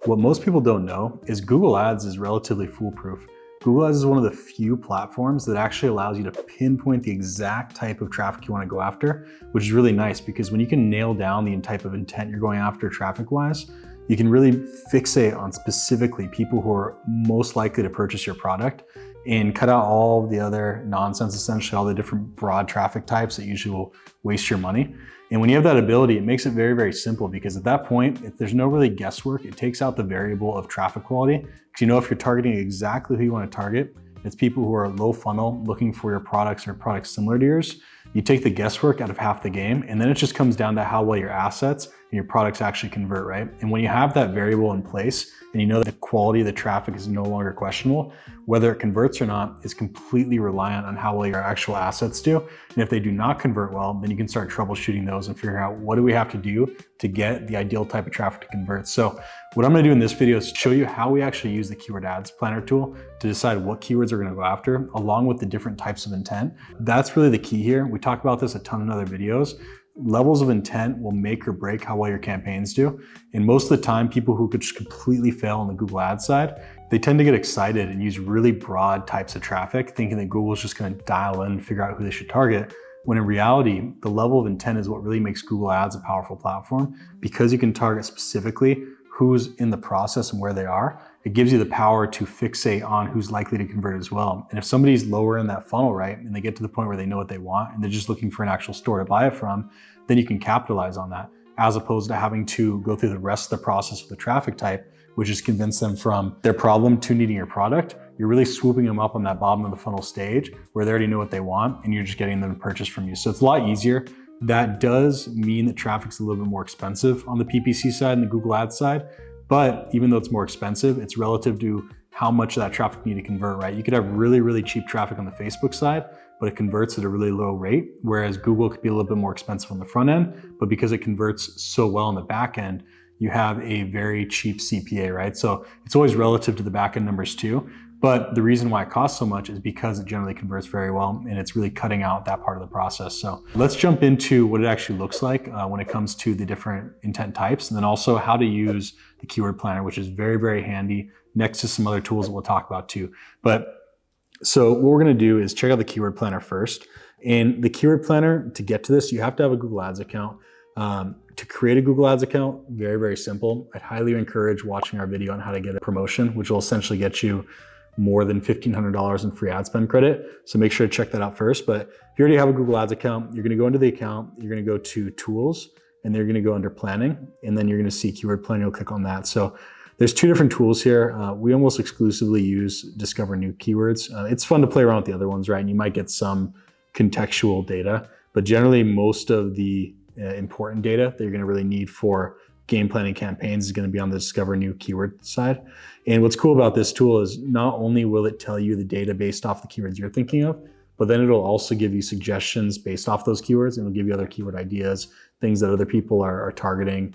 What most people don't know is Google Ads is relatively foolproof. Google Ads is one of the few platforms that actually allows you to pinpoint the exact type of traffic you want to go after, which is really nice because when you can nail down the type of intent you're going after traffic-wise, you can really fixate on specifically people who are most likely to purchase your product and cut out all the other nonsense, essentially all the different broad traffic types that usually will waste your money. And when you have that ability, it makes it very, very simple because at that point, if there's no really guesswork, it takes out the variable of traffic quality. Because you know if you're targeting exactly who you want to target, it's people who are low funnel looking for your products or products similar to yours. You take the guesswork out of half the game, and then it just comes down to how well your assets and your products actually convert, right? And when you have that variable in place and you know that the quality of the traffic is no longer questionable, whether it converts or not is completely reliant on how well your actual assets do. And if they do not convert well, then you can start troubleshooting those and figuring out what do we have to do to get the ideal type of traffic to convert. So what I'm gonna do in this video is show you how we actually use the Keyword Ads Planner tool to decide what keywords we're gonna go after, along with the different types of intent. That's really the key here. We talk about this a ton in other videos. Levels of intent will make or break how well your campaigns do. And most of the time, people who could just completely fail on the Google Ads side, they tend to get excited and use really broad types of traffic, thinking that Google's just gonna dial in and figure out who they should target. When in reality, the level of intent is what really makes Google Ads a powerful platform because you can target specifically who's in the process and where they are. It gives you the power to fixate on who's likely to convert as well. And if somebody's lower in that funnel, right, and they get to the point where they know what they want and they're just looking for an actual store to buy it from, then you can capitalize on that, as opposed to having to go through the rest of the process with the traffic type, which is convince them from their problem to needing your product. You're really swooping them up on that bottom of the funnel stage where they already know what they want and you're just getting them to purchase from you. So it's a lot easier. That does mean that traffic's a little bit more expensive on the PPC side and the Google Ads side. But even though it's more expensive, it's relative to how much of that traffic you need to convert, right? You could have really, really cheap traffic on the Facebook side, but it converts at a really low rate, whereas Google could be a little bit more expensive on the front end, but because it converts so well on the back end, you have a very cheap CPA, right? So it's always relative to the back end numbers too. But the reason why it costs so much is because it generally converts very well and it's really cutting out that part of the process. So let's jump into what it actually looks like when it comes to the different intent types, and then also how to use the keyword planner, which is very, very handy next to some other tools that we'll talk about too. But so what we're gonna do is check out the keyword planner first. And the keyword planner, to get to this, you have to have a Google Ads account. To create a Google Ads account, very, very simple. I'd highly encourage watching our video on how to get a promotion, which will essentially get you more than $1,500 in free ad spend credit. So make sure to check that out first. But if you already have a Google Ads account, you're gonna go into the account, you're gonna go to Tools, and then you're gonna go under Planning, and then you're gonna see Keyword Planner, you'll click on that. So there's two different tools here. We almost exclusively use Discover New Keywords. It's fun to play around with the other ones, right? And you might get some contextual data, but generally most of the important data that you're gonna really need for game planning campaigns is gonna be on the Discover New Keyword side. And what's cool about this tool is not only will it tell you the data based off the keywords you're thinking of, but then it'll also give you suggestions based off those keywords, and it'll give you other keyword ideas, things that other people are targeting,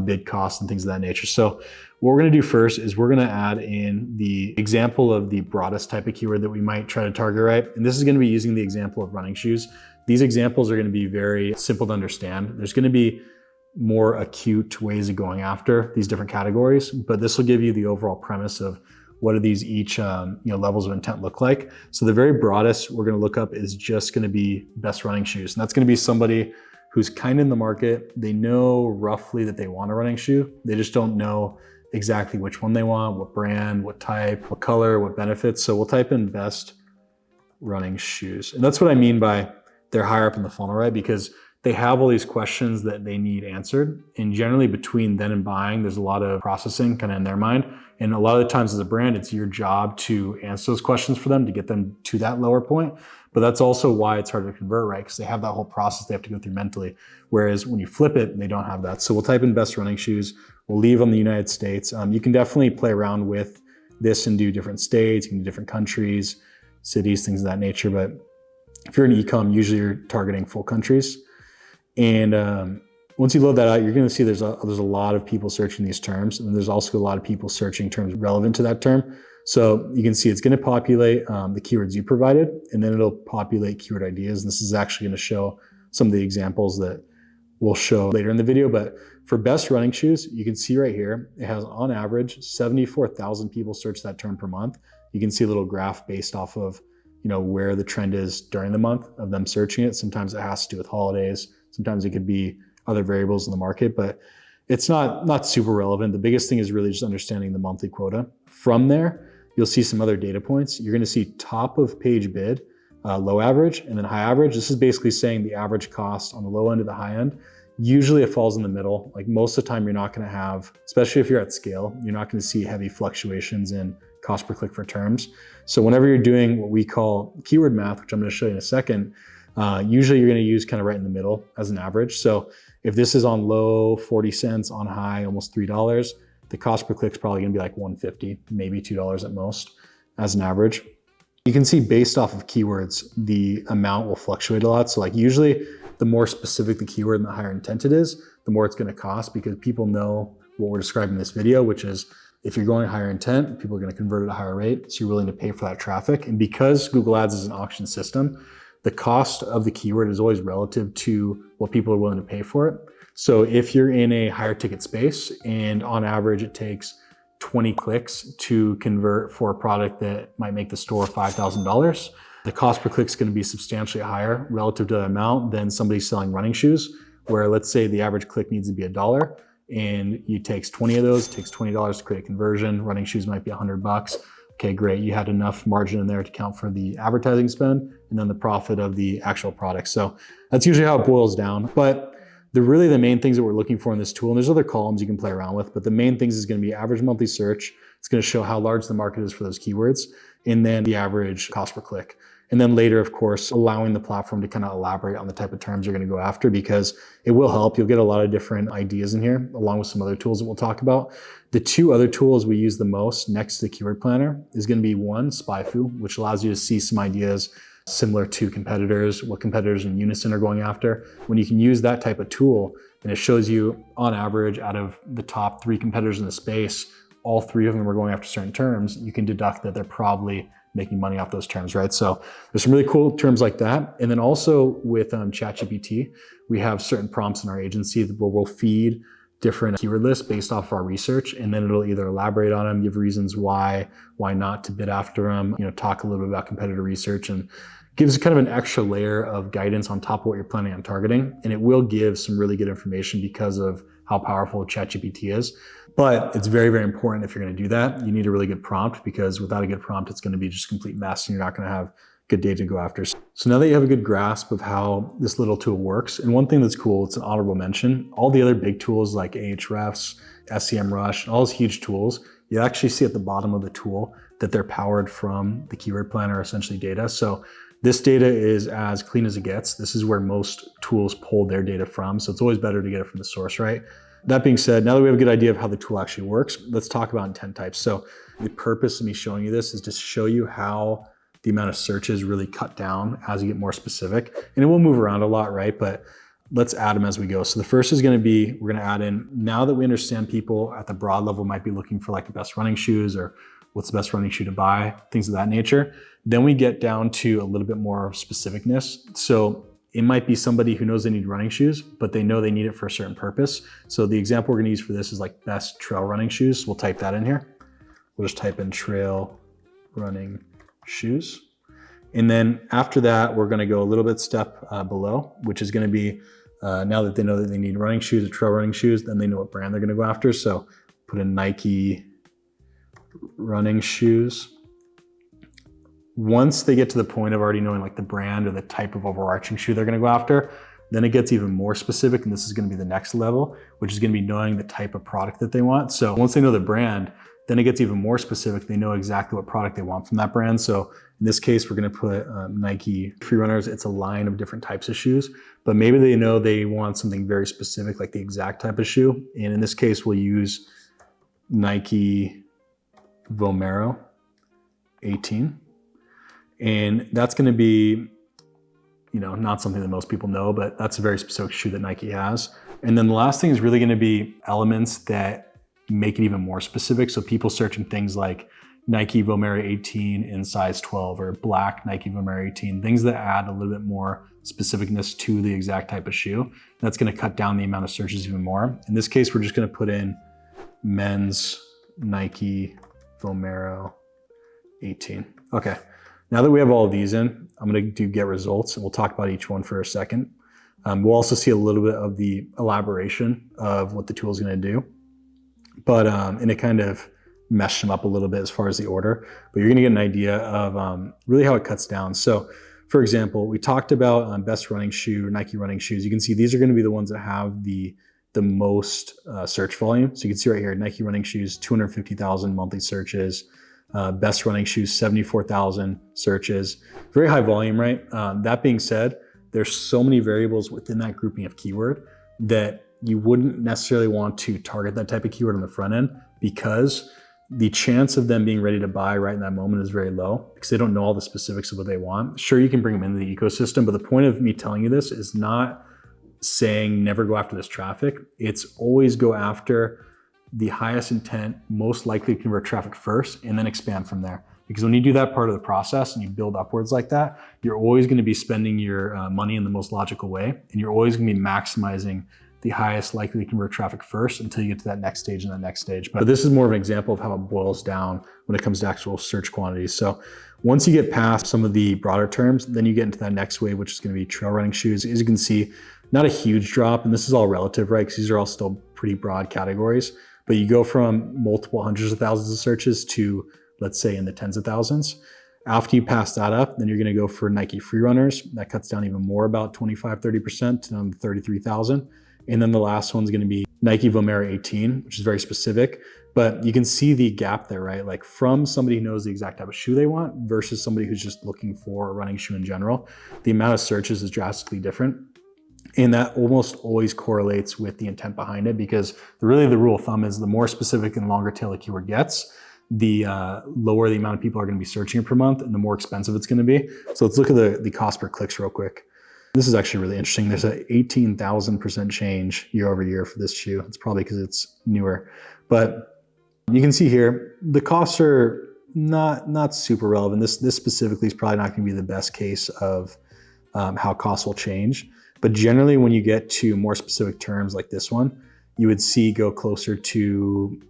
bid costs and things of that nature. So what we're gonna do first is we're gonna add in the example of the broadest type of keyword that we might try to target, right? And this is gonna be using the example of running shoes. These examples are gonna be very simple to understand. There's gonna be more acute ways of going after these different categories, but this will give you the overall premise of what do these each levels of intent look like. So the very broadest we're gonna look up is just gonna be best running shoes. And that's gonna be somebody who's kind of in the market. They know roughly that they want a running shoe. They just don't know exactly which one they want, what brand, what type, what color, what benefits. So we'll type in best running shoes. And that's what I mean by they're higher up in the funnel, right? Because they have all these questions that they need answered. And generally between then and buying, there's a lot of processing kind of in their mind. And a lot of the times as a brand, it's your job to answer those questions for them to get them to that lower point. But that's also why it's hard to convert, right? Because they have that whole process they have to go through mentally. Whereas when you flip it, they don't have that. So we'll type in best running shoes. We'll leave on the United States. You can definitely play around with this and do different states, you can do different countries, cities, things of that nature. But if you're in Ecom, usually you're targeting full countries. And once you load that out, you're going to see there's a lot of people searching these terms, and there's also a lot of people searching terms relevant to that term. So you can see it's going to populate the keywords you provided, and then it'll populate keyword ideas. And this is actually going to show some of the examples that we'll show later in the video. But for best running shoes, you can see right here, it has on average 74,000 people search that term per month. You can see a little graph based off of where the trend is during the month of them searching it. Sometimes it has to do with holidays. Sometimes it could be other variables in the market, but it's not super relevant. The biggest thing is really just understanding the monthly quota. From there, you'll see some other data points. You're gonna see top of page bid, low average, and then high average. This is basically saying the average cost on the low end or the high end. Usually it falls in the middle. Like most of the time you're not gonna have, especially if you're at scale, you're not gonna see heavy fluctuations in cost per click for terms. So whenever you're doing what we call keyword math, which I'm gonna show you in a second, usually you're gonna use kind of right in the middle as an average. So if this is on low, 40 cents, on high, almost $3, the cost per click is probably gonna be like $1.50, maybe $2 at most as an average. You can see based off of keywords, the amount will fluctuate a lot. So like usually the more specific the keyword and the higher intent it is, the more it's gonna cost, because people know what we're describing in this video, which is if you're going higher intent, people are gonna convert at a higher rate, so you're willing to pay for that traffic. And because Google Ads is an auction system, the cost of the keyword is always relative to what people are willing to pay for it. So if you're in a higher ticket space and on average it takes 20 clicks to convert for a product that might make the store $5,000, the cost per click is gonna be substantially higher relative to the amount than somebody selling running shoes, where let's say the average click needs to be $1 and it takes 20 of those, it takes $20 to create a conversion. Running shoes might be $100. Okay, great. You had enough margin in there to count for the advertising spend and then the profit of the actual product. So that's usually how it boils down. But really the main things that we're looking for in this tool, and there's other columns you can play around with, but the main things is gonna be average monthly search. It's gonna show how large the market is for those keywords, and then the average cost per click. And then later, of course, allowing the platform to kind of elaborate on the type of terms you're gonna go after, because it will help. You'll get a lot of different ideas in here, along with some other tools that we'll talk about. The two other tools we use the most next to the keyword planner is gonna be one, SpyFu, which allows you to see some ideas similar to competitors, what competitors in unison are going after. When you can use that type of tool, and it shows you on average out of the top 3 competitors in the space, all 3 of them are going after certain terms, you can deduct that they're probably making money off those terms, right? So there's some really cool terms like that. And then also with ChatGPT, we have certain prompts in our agency where we'll feed different keyword lists based off our research, and then it'll either elaborate on them, give reasons why not to bid after them, talk a little bit about competitor research, and gives kind of an extra layer of guidance on top of what you're planning on targeting. And it will give some really good information because of how powerful ChatGPT is. But it's very, very important if you're gonna do that, you need a really good prompt, because without a good prompt, it's gonna be just a complete mess and you're not gonna have good data to go after. So now that you have a good grasp of how this little tool works, and one thing that's cool, it's an honorable mention, all the other big tools like Ahrefs, SEMrush, all those huge tools, you actually see at the bottom of the tool that they're powered from the keyword planner, essentially data. So this data is as clean as it gets. This is where most tools pull their data from. So it's always better to get it from the source, right? That being said, now that we have a good idea of how the tool actually works, let's talk about intent types. So the purpose of me showing you this is to show you how the amount of searches really cut down as you get more specific. And it will move around a lot, right? But let's add them as we go. So the first is gonna be, we're gonna add in, now that we understand people at the broad level might be looking for like the best running shoes or what's the best running shoe to buy, things of that nature. Then we get down to a little bit more specificness. So it might be somebody who knows they need running shoes, but they know they need it for a certain purpose. So the example we're gonna use for this is like best trail running shoes. We'll type that in here. We'll just type in trail running shoes. And then after that, we're gonna go a little bit step below, which is gonna be, now that they know that they need running shoes or trail running shoes, then they know what brand they're gonna go after. So put in Nike running shoes. Once they get to the point of already knowing like the brand or the type of overarching shoe they're gonna go after, then it gets even more specific, and this is gonna be the next level, which is gonna be knowing the type of product that they want. So once they know the brand, then it gets even more specific. They know exactly what product they want from that brand. So in this case, we're gonna put Nike Free Runners. It's a line of different types of shoes, but maybe they know they want something very specific, like the exact type of shoe. And in this case, we'll use Nike Vomero 18. And that's gonna be, not something that most people know, but that's a very specific shoe that Nike has. And then the last thing is really gonna be elements that make it even more specific. So people searching things like Nike Vomero 18 in size 12 or black Nike Vomero 18, things that add a little bit more specificness to the exact type of shoe. That's going to cut down the amount of searches even more. In this case, we're just going to put in men's Nike Vomero 18. Okay, now that we have all of these in, I'm going to do get results and we'll talk about each one for a second. We'll also see a little bit of the elaboration of what the tool is going to do, but and it kind of mesh them up a little bit as far as the order, but you're going to get an idea of really how it cuts down. So for example, we talked about best running shoe, Nike running shoes. You can see these are going to be the ones that have the most search volume. So you can see right here, Nike running shoes, 250,000 monthly searches, best running shoes, 74,000 searches, very high volume, right? That being said, there's so many variables within that grouping of keyword that you wouldn't necessarily want to target that type of keyword on the front end, because the chance of them being ready to buy right in that moment is very low because they don't know all the specifics of what they want. Sure, you can bring them into the ecosystem, but the point of me telling you this is not saying never go after this traffic. It's always go after the highest intent, most likely to convert traffic first, and then expand from there. Because when you do that part of the process and you build upwards like that, you're always going to be spending your money in the most logical way, and you're always going to be maximizing the highest likely to convert traffic first until you get to that next stage and that next stage. But this is more of an example of how it boils down when it comes to actual search quantities. So once you get past some of the broader terms, then you get into that next wave, which is going to be trail running shoes. As you can see, not a huge drop, and this is all relative, right? Because these are all still pretty broad categories, but you go from multiple hundreds of thousands of searches to, let's say, in the tens of thousands. After you pass that up, then you're going to go for Nike free runners. That cuts down even more, about 25-30% to down to 33,000. And then the last one's going to be Nike Vomero 18, which is very specific, but you can see the gap there, right? Like from somebody who knows the exact type of shoe they want versus somebody who's just looking for a running shoe in general, the amount of searches is drastically different. And that almost always correlates with the intent behind it, because really the rule of thumb is the more specific and longer tail a keyword gets, the lower the amount of people are going to be searching it per month and the more expensive it's going to be. So let's look at the cost per clicks real quick. This is actually really interesting. There's an 18,000% change year over year for this shoe. It's probably because it's newer, but you can see here, the costs are not super relevant. This specifically is probably not going to be the best case of how costs will change. But generally, when you get to more specific terms like this one, you would see go closer to,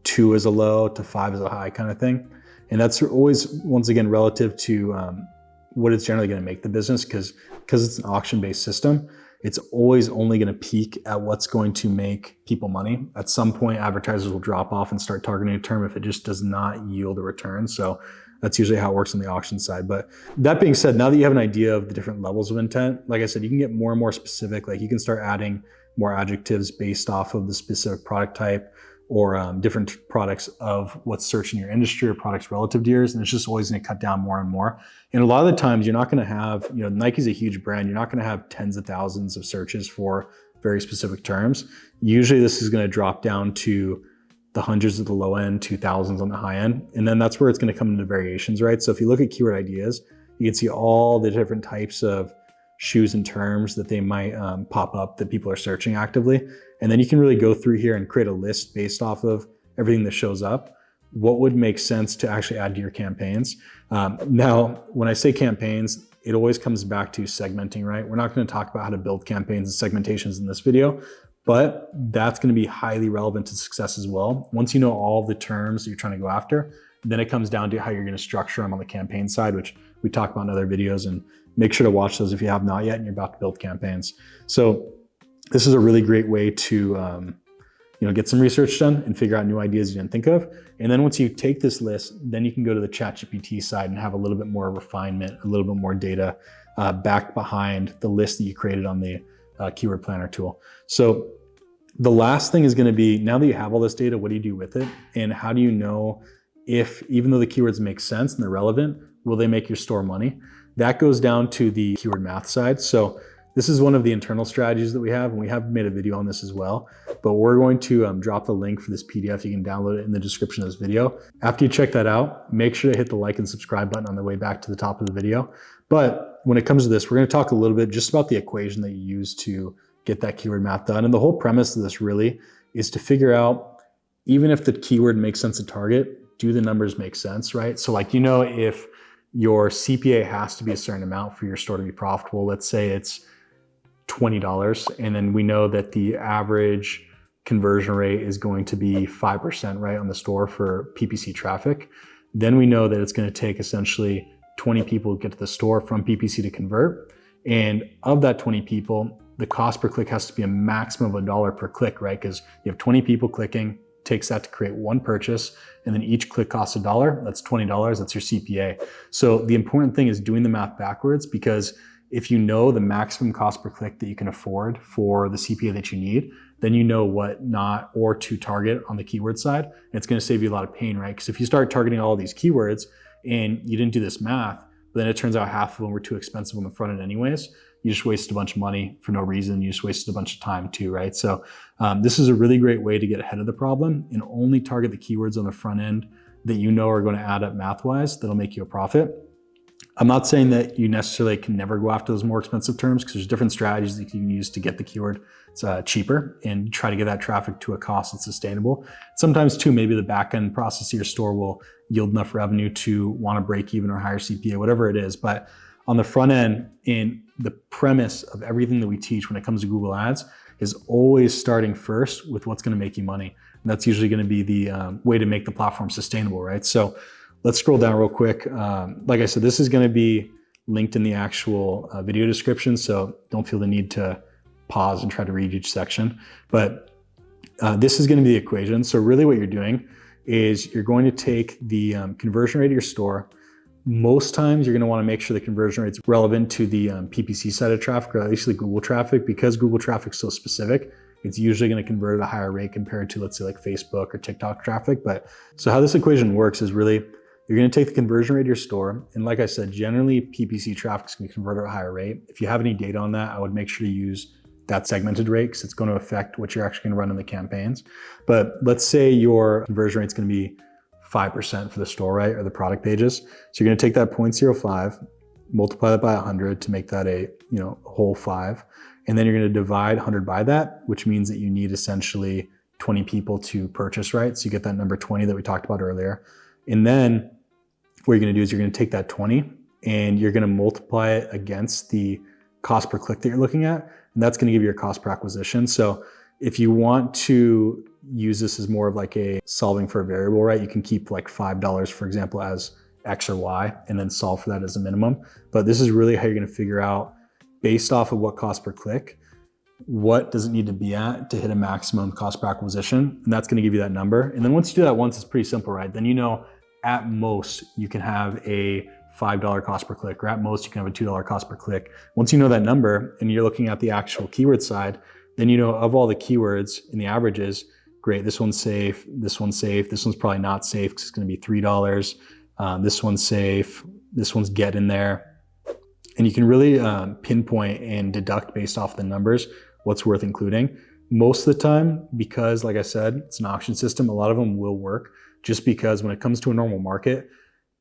2 as a low to 5 as a high kind of thing. And that's always, once again, relative to what it's generally going to make the business, because it's an auction-based system. It's always only going to peak at what's going to make people money. At some point, advertisers will drop off and start targeting a term if it just does not yield a return. So that's usually how it works on the auction side. But that being said, now that you have an idea of the different levels of intent, like I said, you can get more and more specific. Like you can start adding more adjectives based off of the specific product type or different products of what's searched in your industry or products relative to yours. And it's just always going to cut down more and more. And a lot of the times you're not going to have, Nike's a huge brand. You're not going to have tens of thousands of searches for very specific terms. Usually this is going to drop down to the hundreds at the low end, 2,000s on the high end. And then that's where it's going to come into variations, right? So if you look at keyword ideas, you can see all the different types of shoes and terms that they might pop up that people are searching actively. And then you can really go through here and create a list based off of everything that shows up. What would make sense to actually add to your campaigns? Now, when I say campaigns, it always comes back to segmenting, right? We're not going to talk about how to build campaigns and segmentations in this video, but that's going to be highly relevant to success as well. Once you know all the terms that you're trying to go after, then it comes down to how you're going to structure them on the campaign side, which we talk about in other videos, and make sure to watch those if you have not yet and you're about to build campaigns. So this is a really great way to get some research done and figure out new ideas you didn't think of. And then once you take this list, then you can go to the ChatGPT side and have a little bit more refinement, a little bit more data back behind the list that you created on the keyword planner tool. So the last thing is going to be, now that you have all this data, what do you do with it? And how do you know if, even though the keywords make sense and they're relevant, will they make your store money? That goes down to the keyword math side. So this is one of the internal strategies that we have, and we have made a video on this as well, but we're going to drop the link for this PDF. You can download it in the description of this video. After you check that out, make sure to hit the like and subscribe button on the way back to the top of the video. But when it comes to this, we're going to talk a little bit just about the equation that you use to get that keyword math done. And the whole premise of this really is to figure out, even if the keyword makes sense to target, do the numbers make sense, right? So like, if your CPA has to be a certain amount for your store to be profitable, let's say it's $20, and then we know that the average conversion rate is going to be 5%, right, on the store for PPC traffic, then we know that it's going to take essentially 20 people to get to the store from PPC to convert. And of that 20 people, the cost per click has to be a maximum of $1 per click, right? Because you have 20 people clicking, takes that to create one purchase, and then each click costs $1. That's $20, that's your CPA. So the important thing is doing the math backwards, because if you know the maximum cost per click that you can afford for the CPA that you need, then you know what not or to target on the keyword side. And it's going to save you a lot of pain, right? Because if you start targeting all these keywords and you didn't do this math, then it turns out half of them were too expensive on the front end anyways. You just wasted a bunch of money for no reason. You just wasted a bunch of time too, right? So this is a really great way to get ahead of the problem and only target the keywords on the front end that you know are going to add up math-wise that'll make you a profit. I'm not saying that you necessarily can never go after those more expensive terms, because there's different strategies that you can use to get the keyword cheaper and try to get that traffic to a cost that's sustainable. Sometimes too, maybe the back-end process of your store will yield enough revenue to want to break even or higher CPA, whatever it is. But on the front end, in the premise of everything that we teach when it comes to Google Ads is always starting first with what's going to make you money. And that's usually going to be the way to make the platform sustainable, right? So let's scroll down real quick. Like I said, this is going to be linked in the actual video description, so don't feel the need to pause and try to read each section. But this is going to be the equation. So really what you're doing is you're going to take the conversion rate of your store. Most times you're going to want to make sure the conversion rate is relevant to the PPC side of traffic, or at least the Google traffic, because Google traffic is so specific. It's usually going to convert at a higher rate compared to, let's say, like Facebook or TikTok traffic. But so how this equation works is really you're going to take the conversion rate of your store. And like I said, generally PPC traffic is going to convert at a higher rate. If you have any data on that, I would make sure to use that segmented rate, because it's going to affect what you're actually going to run in the campaigns. But let's say your conversion rate is going to be 5% for the store, right? Or the product pages. So you're going to take that 0.05, multiply that by 100 to make that a whole 5. And then you're going to divide 100 by that, which means that you need essentially 20 people to purchase, right? So you get that number 20 that we talked about earlier. And then what you're going to do is you're going to take that 20 and you're going to multiply it against the cost per click that you're looking at. And that's going to give you your cost per acquisition. So if you want to use this as more of like a solving for a variable, right? You can keep like $5, for example, as X or Y, and then solve for that as a minimum. But this is really how you're going to figure out, based off of what cost per click, what does it need to be at to hit a maximum cost per acquisition? And that's going to give you that number. And then once you do that once, it's pretty simple, right? Then at most you can have a $5 cost per click, or at most you can have a $2 cost per click. Once you know that number and you're looking at the actual keyword side, then of all the keywords in the averages, great, this one's safe, this one's probably not safe because it's going to be $3. This one's safe, this one's get in there. And you can really pinpoint and deduct based off the numbers what's worth including. Most of the time, because like I said, it's an auction system, a lot of them will work, just because when it comes to a normal market,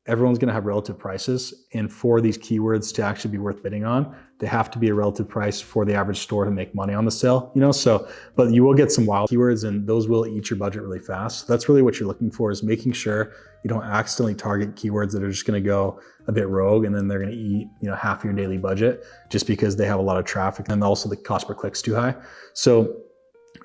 everyone's going to have relative prices. And for these keywords to actually be worth bidding on, they have to be a relative price for the average store to make money on the sale, So, but you will get some wild keywords and those will eat your budget really fast. So that's really what you're looking for, is making sure you don't accidentally target keywords that are just going to go a bit rogue and then they're going to eat, half your daily budget just because they have a lot of traffic, and also the cost per click's too high. So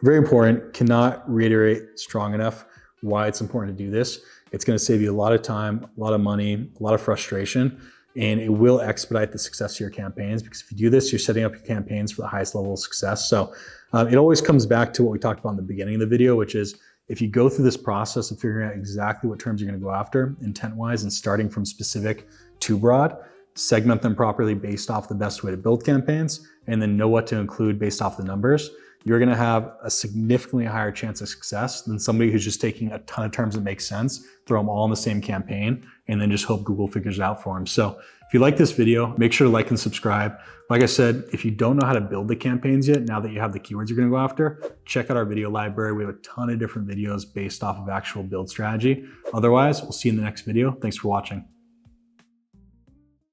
very important, cannot reiterate strong enough why it's important to do this. It's going to save you a lot of time, a lot of money, a lot of frustration, and it will expedite the success of your campaigns, because if you do this, you're setting up your campaigns for the highest level of success. So it always comes back to what we talked about in the beginning of the video, which is if you go through this process of figuring out exactly what terms you're going to go after intent-wise and starting from specific to broad, segment them properly based off the best way to build campaigns, and then know what to include based off the numbers, you're going to have a significantly higher chance of success than somebody who's just taking a ton of terms that make sense, throw them all in the same campaign, and then just hope Google figures it out for them. So if you like this video, make sure to like and subscribe. Like I said, if you don't know how to build the campaigns yet, now that you have the keywords you're going to go after, check out our video library. We have a ton of different videos based off of actual build strategy. Otherwise, we'll see you in the next video. Thanks for watching.